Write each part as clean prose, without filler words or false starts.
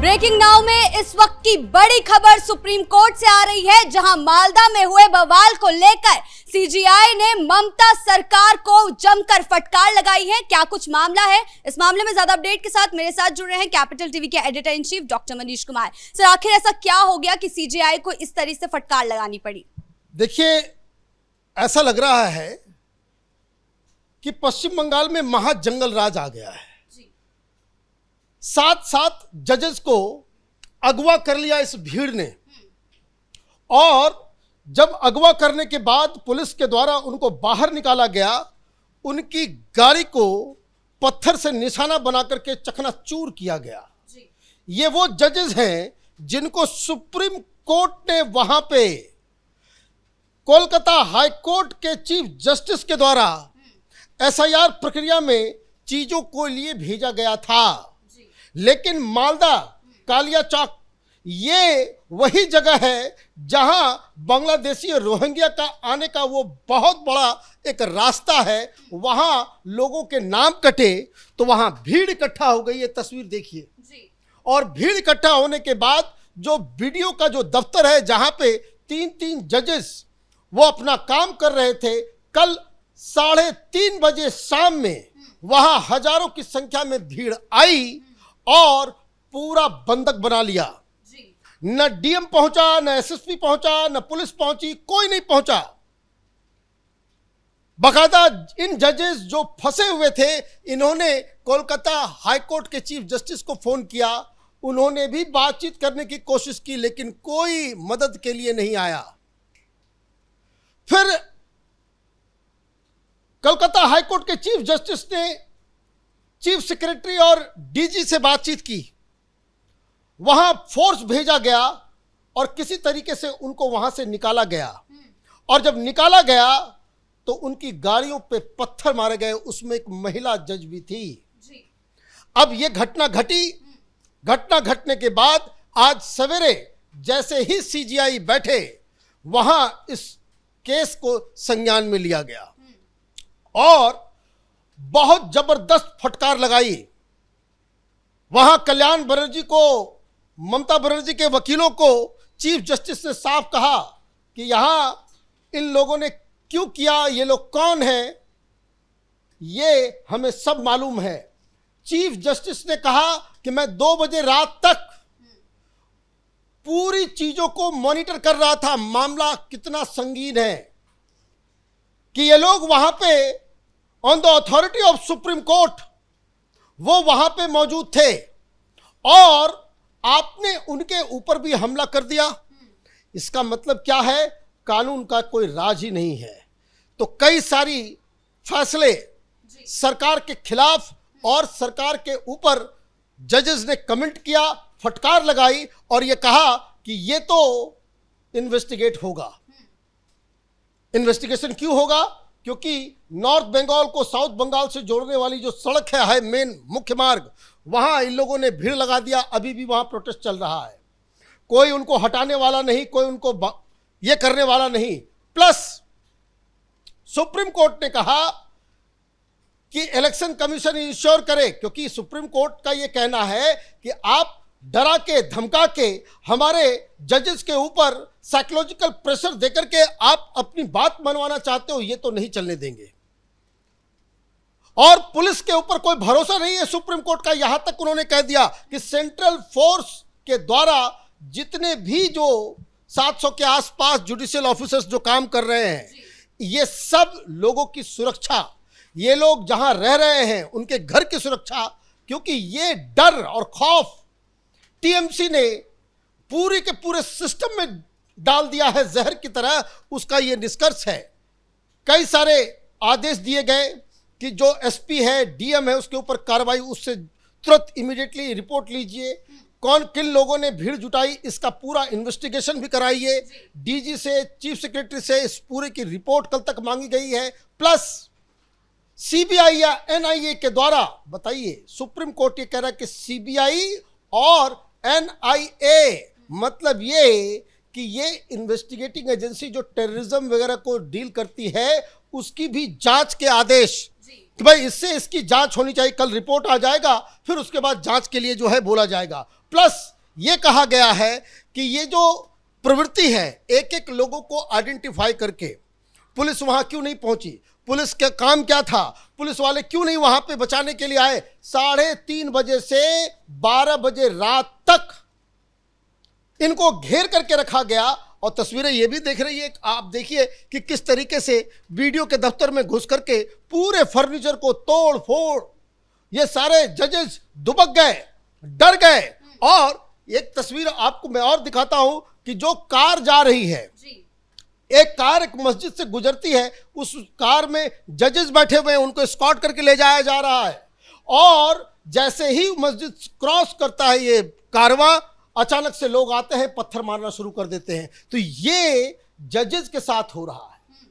Breaking now में इस वक्त की बड़ी खबर सुप्रीम कोर्ट से आ रही है, जहां मालदा में हुए बवाल को लेकर सीजीआई ने ममता सरकार को जमकर फटकार लगाई है। क्या कुछ मामला है, इस मामले में ज्यादा अपडेट के साथ मेरे साथ जुड़ रहे हैं कैपिटल टीवी के editor in chief doctor Manish Kumar. Sir, आखिर ऐसा क्या हो गया कि सीजीआई को इस तरह से फटकार लगानी पड़ी? देखिए, ऐसा लग रहा है कि पश्चिम बंगाल में महाजंगल राज आ गया है। साथ साथ जजेस को अगवा कर लिया इस भीड़ ने, और जब अगवा करने के बाद पुलिस के द्वारा उनको बाहर निकाला गया, उनकी गाड़ी को पत्थर से निशाना बना करके चकनाचूर किया गया। ये वो जजेस हैं जिनको सुप्रीम कोर्ट ने वहां पे कोलकाता हाई कोर्ट के चीफ जस्टिस के द्वारा एसआईआर प्रक्रिया में चीजों को लिए भेजा गया था। लेकिन मालदा कालिया चौक ये वही जगह है जहां बांग्लादेशी रोहिंग्या का आने का वो बहुत बड़ा एक रास्ता है। वहां लोगों के नाम कटे तो वहां भीड़ इकट्ठा हो गई। ये तस्वीर देखिए, और भीड़ इकट्ठा होने के बाद जो वीडियो का जो दफ्तर है जहां पे तीन जजेस वो अपना काम कर रहे थे, कल 3:30 बजे शाम में वहां हजारों की संख्या में भीड़ आई और पूरा बंधक बना लिया। न डीएम पहुंचा, न एसएसपी पहुंचा, न पुलिस पहुंची, कोई नहीं पहुंचा। बकायदा इन जजेस जो फंसे हुए थे, इन्होंने कोलकाता हाई कोर्ट के चीफ जस्टिस को फोन किया। उन्होंने भी बातचीत करने की कोशिश की, लेकिन कोई मदद के लिए नहीं आया। फिर कोलकाता हाई कोर्ट के चीफ जस्टिस ने चीफ सेक्रेटरी और डीजी से बातचीत की। वहां फोर्स भेजा गया और किसी तरीके से उनको वहां से निकाला गया। और जब निकाला गया तो उनकी गाड़ियों पे पत्थर मारे गए। उसमें एक महिला जज भी थी। अब ये घटना घटी। घटना घटने के बाद आज सवेरे जैसे ही सीजीआई बैठे, वहां इस केस को संज्ञान में लिया गया और बहुत जबरदस्त फटकार लगाई। वहां कल्याण बनर्जी को, ममता बनर्जी के वकीलों को चीफ जस्टिस ने साफ कहा कि यहां इन लोगों ने क्यों किया, ये लोग कौन हैं, ये हमें सब मालूम है। चीफ जस्टिस ने कहा कि मैं 2 बजे रात तक पूरी चीजों को मॉनिटर कर रहा था। मामला कितना संगीन है कि ये लोग वहां पे on the authority of supreme court वो वहां पे मौजूद थे और आपने उनके ऊपर भी हमला कर दिया। इसका मतलब क्या है? कानून का कोई राज ही नहीं है। तो कई सारी फैसले सरकार के खिलाफ और सरकार के ऊपर जजेस ने कमेंट किया, फटकार लगाई और यह कहा कि यह तो इन्वेस्टिगेट होगा। इन्वेस्टिगेशन क्यों होगा? क्योंकि नॉर्थ बंगाल को साउथ बंगाल से जोड़ने वाली जो सड़क है मेन मुख्य मार्ग, वहां इन लोगों ने भीड़ लगा दिया। अभी भी वहां प्रोटेस्ट चल रहा है। कोई उनको हटाने वाला नहीं, कोई उनको ये करने वाला नहीं। प्लस सुप्रीम कोर्ट ने कहा कि इलेक्शन कमीशन इंश्योर करे, क्योंकि सुप्रीम कोर्ट का यह कहना है कि आप डरा के धमका के हमारे जजेस के ऊपर साइकोलॉजिकल प्रेशर देकर के आप अपनी बात मनवाना चाहते हो, ये तो नहीं चलने देंगे। और पुलिस के ऊपर कोई भरोसा नहीं है सुप्रीम कोर्ट का। यहां तक उन्होंने कह दिया कि सेंट्रल फोर्स के द्वारा जितने भी जो 700 के आसपास जुडिशियल ऑफिसर्स जो काम कर रहे हैं, ये सब लोगों की सुरक्षा, ये लोग जहां रह रहे हैं उनके घर की सुरक्षा, क्योंकि ये डर और खौफ टीएमसी ने पूरी के पूरे सिस्टम में डाल दिया है जहर की तरह। उसका ये निष्कर्ष है। कई सारे आदेश दिए गए कि जो एसपी है, डीएम है, उसके ऊपर कार्रवाई, उससे तुरंत इमीडिएटली रिपोर्ट लीजिए। कौन किन लोगों ने भीड़ जुटाई, इसका पूरा इन्वेस्टिगेशन भी कराइए। डीजी से, चीफ सेक्रेटरी से इस पूरे की रिपोर्ट कल तक मांगी गई है। प्लस सीबीआई या एनआईए के द्वारा, बताइए, सुप्रीम कोर्ट ये कह रहा है कि सीबीआई और एनआईए मतलब ये कि ये इन्वेस्टिगेटिंग एजेंसी जो टेररिज्म वगैरह को डील करती है, उसकी भी जांच के आदेश कि भाई इससे इसकी जांच होनी चाहिए। कल रिपोर्ट आ जाएगा, फिर उसके बाद जांच के लिए जो है बोला जाएगा। प्लस ये कहा गया है कि ये जो प्रवृत्ति है, एक एक लोगों को आइडेंटिफाई करके पुलिस वहां क्यों नहीं पहुंची, पुलिस का काम क्या था, पुलिस वाले क्यों नहीं वहां पे बचाने के लिए आए। 3:30 बजे से 12 बजे रात तक इनको घेर करके रखा गया। और तस्वीरें ये भी देख रही है, आप देखिए कि किस तरीके से वीडियो के दफ्तर में घुस करके पूरे फर्नीचर को तोड़ फोड़, ये सारे जजेस दुबक गए, डर गए। और एक तस्वीर आपको मैं और दिखाता हूं कि जो कार जा रही है, एक कार एक मस्जिद से गुजरती है, उस कार में जजेस बैठे हुए हैं, उनको एस्कॉर्ट करके ले जाया जा रहा है। और जैसे ही मस्जिद क्रॉस करता है ये कारवां, अचानक से लोग आते हैं, पत्थर मारना शुरू कर देते हैं। तो ये जजेस के साथ हो रहा है।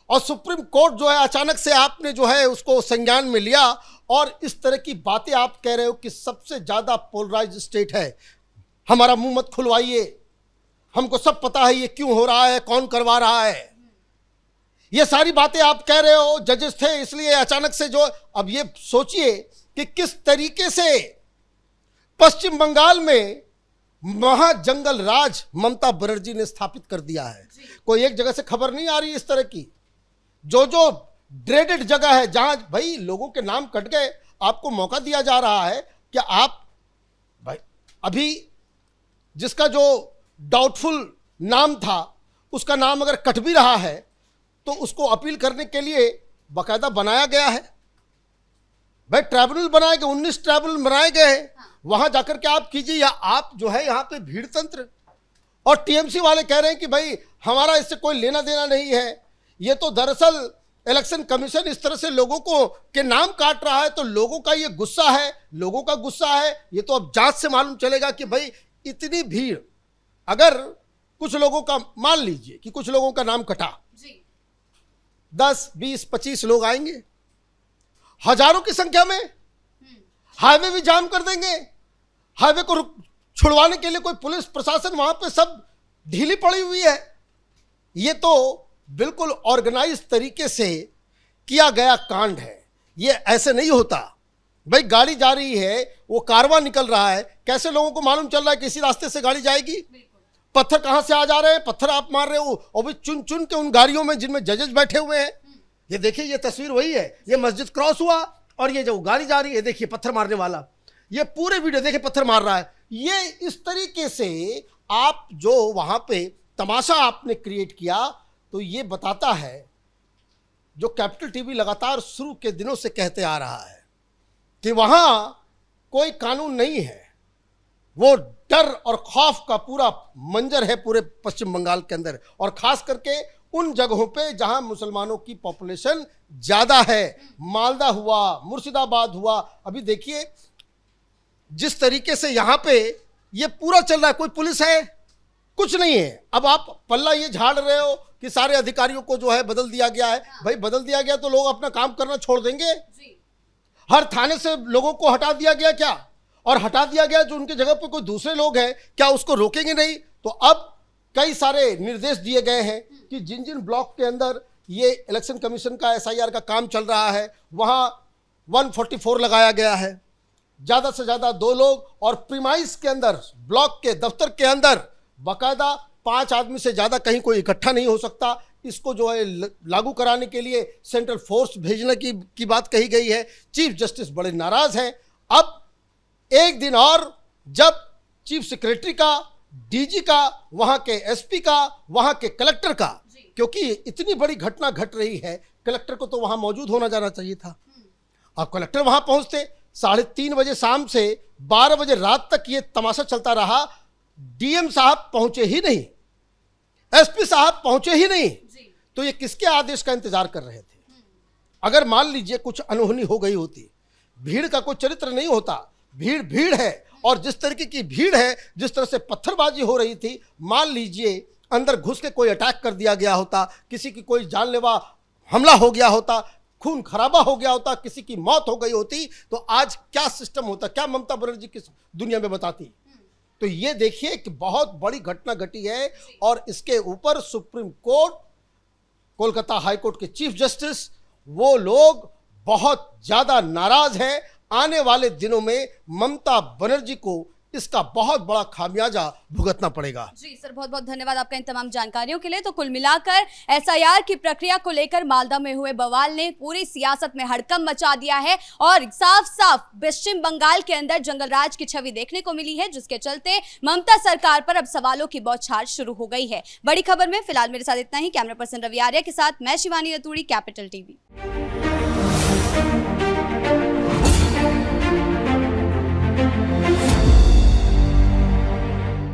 और सुप्रीम कोर्ट जो है अचानक से आपने जो है उसको संज्ञान में लिया। और इस तरह की बातें आप कह रहे हो कि सबसे ज्यादा पोलराइज स्टेट है, हमारा मुंह मत खुलवाइए, हमको सब पता है ये क्यों हो रहा है, कौन करवा रहा है। ये सारी बातें आप कह रहे हो, जजेस थे इसलिए अचानक से जो, अब ये सोचिए कि किस तरीके से पश्चिम बंगाल में महाजंगल राज ममता बनर्जी ने स्थापित कर दिया है। कोई एक जगह से खबर नहीं आ रही इस तरह की। जो जो ड्रेडेड जगह है, जहां भाई लोगों के नाम कट गए, आपको मौका दिया जा रहा है कि आप भाई अभी जिसका जो डाउटफुल नाम था उसका नाम अगर कट भी रहा है तो उसको अपील करने के लिए बाकायदा बनाया गया है। भाई ट्राइब्यूनल बनाए गए, 19 ट्राइब्यूनल बनाए गए हैं, वहां जाकर के आप कीजिए। या आप जो है यहां पे भीड़ तंत्र, और टीएमसी वाले कह रहे हैं कि भाई हमारा इससे कोई लेना देना नहीं है, ये तो दरअसल इलेक्शन कमीशन इस तरह से लोगों को के नाम काट रहा है, तो लोगों का ये गुस्सा है, लोगों का गुस्सा है। ये तो अब जांच से मालूम चलेगा कि भाई इतनी भीड़, अगर कुछ लोगों का मान लीजिए कि कुछ लोगों का नाम कटा, 10, 20, 25 लोग आएंगे, हजारों की संख्या में हाईवे भी जाम कर देंगे। हाईवे को छुड़वाने के लिए कोई पुलिस प्रशासन वहां पे सब ढीली पड़ी हुई है। ये तो बिल्कुल ऑर्गेनाइज तरीके से किया गया कांड है। ये ऐसे नहीं होता। भाई गाड़ी जा रही है, वो कारवां निकल रहा है, कैसे लोगों को मालूम चल रहा है कि इसी रास्ते से गाड़ी जाएगी? पत्थर कहां से आ जा रहे हैं, पत्थर आप मार रहे हो, और भी चुन चुन के उन गाड़ियों में जिनमें जजेस बैठे हुए हैं। ये देखिए, ये तस्वीर वही है, ये मस्जिद क्रॉस हुआ और ये जो गाड़ी जा रही है, देखिए पत्थर मारने वाला, ये पूरे वीडियो देखिए पत्थर मार रहा है। ये इस तरीके से आप जो वहां पे तमाशा आपने क्रिएट किया, तो ये बताता है जो कैपिटल टीवी लगातार शुरू के दिनों से कहते आ रहा है कि वहां कोई कानून नहीं है। वो डर और खौफ का पूरा मंजर है पूरे पश्चिम बंगाल के अंदर, और खास करके उन जगहों पे जहां मुसलमानों की पॉपुलेशन ज्यादा है। मालदा हुआ, मुर्शिदाबाद हुआ, अभी देखिए जिस तरीके से यहां पे ये पूरा चल रहा है, कोई पुलिस है कुछ नहीं है। अब आप पल्ला ये झाड़ रहे हो कि सारे अधिकारियों को जो है बदल दिया गया है। भाई बदल दिया गया तो लोग अपना काम करना छोड़ देंगे? हर थाने से लोगों को हटा दिया गया क्या? और हटा दिया गया जो उनकी जगह पर कोई दूसरे लोग हैं, क्या उसको रोकेंगे नहीं? तो अब कई सारे निर्देश दिए गए हैं कि जिन जिन ब्लॉक के अंदर ये इलेक्शन कमीशन का SIR का काम चल रहा है, वहां 144 लगाया गया है, ज्यादा से ज्यादा 2 लोग, और प्रीमाइस के अंदर, ब्लॉक के दफ्तर के अंदर बाकायदा 5 आदमी से ज्यादा कहीं कोई इकट्ठा नहीं हो सकता। इसको जो है लागू कराने के लिए सेंट्रल फोर्स भेजने की बात कही गई है। चीफ जस्टिस बड़े नाराज हैं। अब एक दिन और जब चीफ सेक्रेटरी का, DG का, वहां के SP का, वहां के कलेक्टर का, क्योंकि इतनी बड़ी घटना घट रही है, कलेक्टर को तो वहां मौजूद होना जाना चाहिए था। अब कलेक्टर वहां पहुंचते, 3:30 बजे शाम से 12 बजे रात तक ये तमाशा चलता रहा। DM साहब पहुंचे ही नहीं, SP साहब पहुंचे ही नहीं, तो ये किसके आदेश का इंतजार कर रहे थे? अगर मान लीजिए कुछ अनहोनी हो गई होती, भीड़ का कोई चरित्र नहीं होता, भीड़ भीड़ है, और जिस तरीके की भीड़ है, जिस तरह से पत्थरबाजी हो रही थी, मान लीजिए अंदर घुस के कोई अटैक कर दिया गया होता, किसी की कोई जानलेवा हमला हो गया होता, खून खराबा हो गया होता, किसी की मौत हो गई होती, तो आज क्या सिस्टम होता, क्या ममता बनर्जी किस दुनिया में बताती? तो ये देखिए कि बहुत बड़ी घटना घटी है, और इसके ऊपर supreme court, Kolkata high court के चीफ जस्टिस, वो लोग बहुत ज्यादा नाराज हैं। आने वाले दिनों में ममता बनर्जी को इसका बहुत बड़ा खामियाजा भुगतना पड़ेगा। जी सर, बहुत बहुत धन्यवाद आपका इन तमाम जानकारियों के लिए। तो कुल मिलाकर एसआईआर की प्रक्रिया को लेकर मालदा में हुए बवाल ने पूरी सियासत में हड़कंप मचा दिया है और साफ साफ पश्चिम बंगाल के अंदर जंगलराज की छवि देखने को मिली है, जिसके चलते ममता सरकार पर अब सवालों की बौछार शुरू हो गई है। बड़ी खबर में फिलहाल मेरे साथ इतना ही। कैमरा पर्सन रवि आर्य के साथ मैं शिवानी रतूड़ी, कैपिटल टीवी।